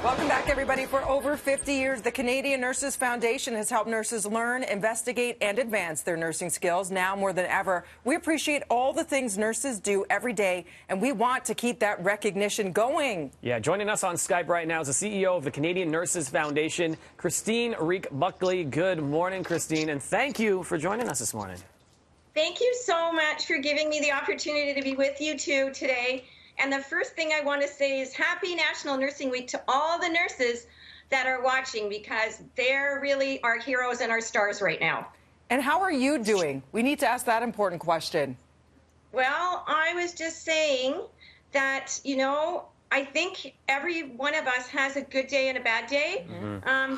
Welcome back, everybody. For over 50 years, the Canadian Nurses Foundation has helped nurses learn, investigate, and advance their nursing skills. Now more than ever, we appreciate all the things nurses do every day, and we want to keep that recognition going. Yeah, joining us on Skype right now is the CEO of the Canadian Nurses Foundation, Christine Reek-Buckley. Good morning, Christine, and thank you for joining us this morning. Thank you so much for giving me the opportunity to be with you two today. And the first thing I want to say is happy National Nursing Week to all the nurses that are watching, because they're really our heroes and our stars right now. And how are you doing? We need to ask that important question. Well, I was just saying that, you know, I think every one of us has a good day and a bad day.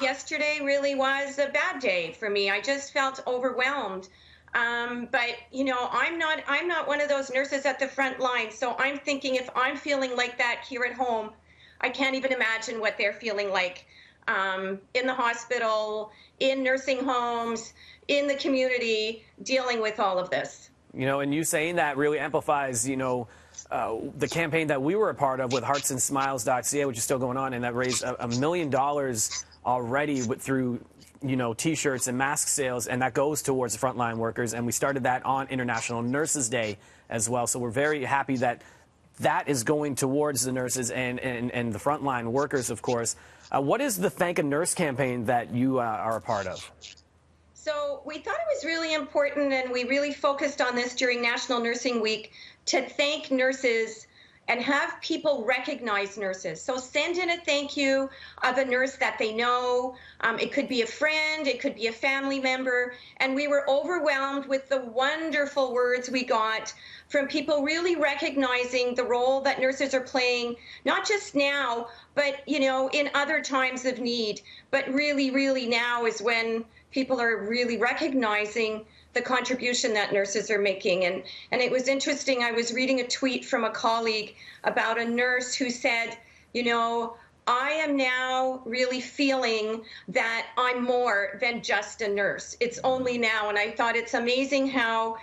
Yesterday really was a bad day for me. I just felt overwhelmed. But, you know, I'm not one of those nurses at the front line. So I'm thinking, if I'm feeling like that here at home, I can't even imagine what they're feeling like in the hospital, in nursing homes, in the community, dealing with all of this. You know, and you saying that really amplifies, you know, the campaign that we were a part of with heartsandsmiles.ca, which is still going on, and that raised $1 million already through, you know, T-shirts and mask sales, and that goes towards the frontline workers. And we started that on International Nurses Day as well. So we're very happy that that is going towards the nurses and the frontline workers, of course. What is the Thank a Nurse campaign that you are a part of? So we thought it was really important, and we really focused on this during National Nursing Week, to thank nurses and have people recognize nurses. So send in a thank you of a nurse that they know. It could be a friend, it could be a family member. And we were overwhelmed with the wonderful words we got from people really recognizing the role that nurses are playing, not just now, but, you know, in other times of need. But really, really now is when people are really recognizing the contribution that nurses are making. And it was interesting. I was reading a tweet from a colleague about a nurse who said, you know, I am now really feeling that I'm more than just a nurse. It's only now. And I thought it's amazing how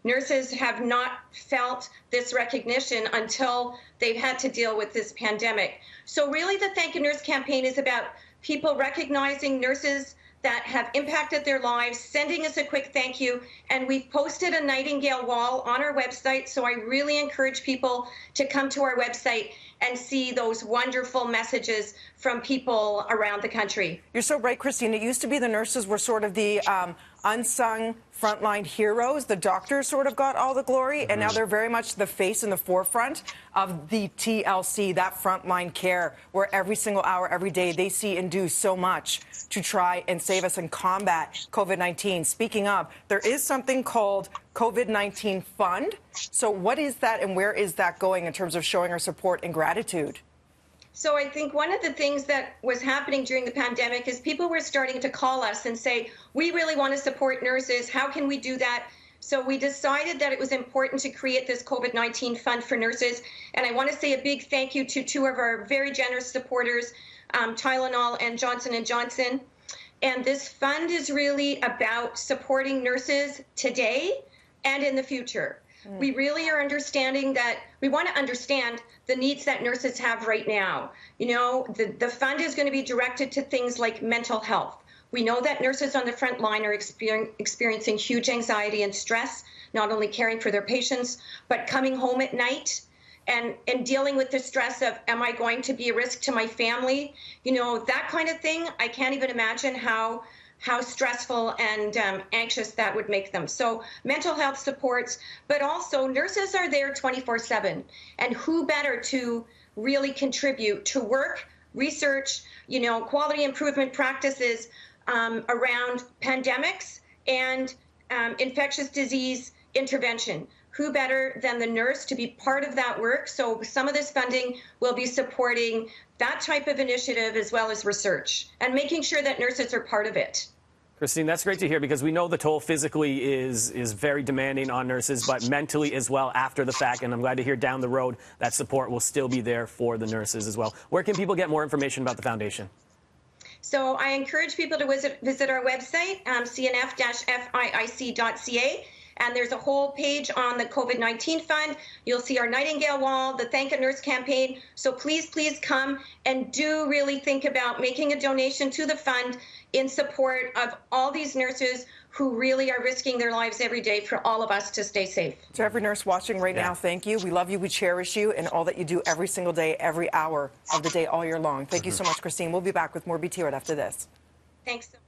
nurses have not felt this recognition until they've had to deal with this pandemic. So really the Thank a Nurse campaign is about people recognizing nurses that have impacted their lives, sending us a quick thank you. And we've posted a Nightingale wall on our website. So I really encourage people to come to our website and see those wonderful messages from people around the country. You're so right, Christine. It used to be the nurses were sort of the unsung frontline heroes. The doctors sort of got all the glory, and now they're very much the face in the forefront of the TLC, that frontline care, where every single hour, every day, they see and do so much to try and save us and combat COVID-19. Speaking of, there is something called COVID-19 Fund. So what is that, and where is that going in terms of showing our support and gratitude? So I think one of the things that was happening during the pandemic is people were starting to call us and say, we really want to support nurses. How can we do that? So we decided that it was important to create this COVID-19 fund for nurses. And I want to say a big thank you to two of our very generous supporters, Tylenol and Johnson & Johnson. And this fund is really about supporting nurses today and in the future. We really are understanding that we want to understand the needs that nurses have right now. You know, the fund is going to be directed to things like mental health. We know that nurses on the front line are experiencing huge anxiety and stress, not only caring for their patients, but coming home at night and dealing with the stress of, am I going to be a risk to my family? You know, that kind of thing. I can't even imagine how stressful and anxious that would make them. So mental health supports, but also nurses are there 24/7. And who better to really contribute to work, research, you know, quality improvement practices around pandemics and infectious disease intervention. Who better than the nurse to be part of that work? So some of this funding will be supporting that type of initiative as well as research and making sure that nurses are part of it. Christine, that's great to hear, because we know the toll physically is very demanding on nurses, but mentally as well after the fact. And I'm glad to hear down the road that support will still be there for the nurses as well. Where can people get more information about the foundation? So I encourage people to visit our website, cnf-fiic.ca. And there's a whole page on the COVID-19 fund. You'll see our Nightingale wall, the Thank a Nurse campaign. So please, please come and do really think about making a donation to the fund in support of all these nurses who really are risking their lives every day for all of us to stay safe. To every nurse watching right now, thank you. We love you, we cherish you, and all that you do every single day, every hour of the day, all year long. Thank you so much, Christine. We'll be back with more BT right after this. Thanks so much.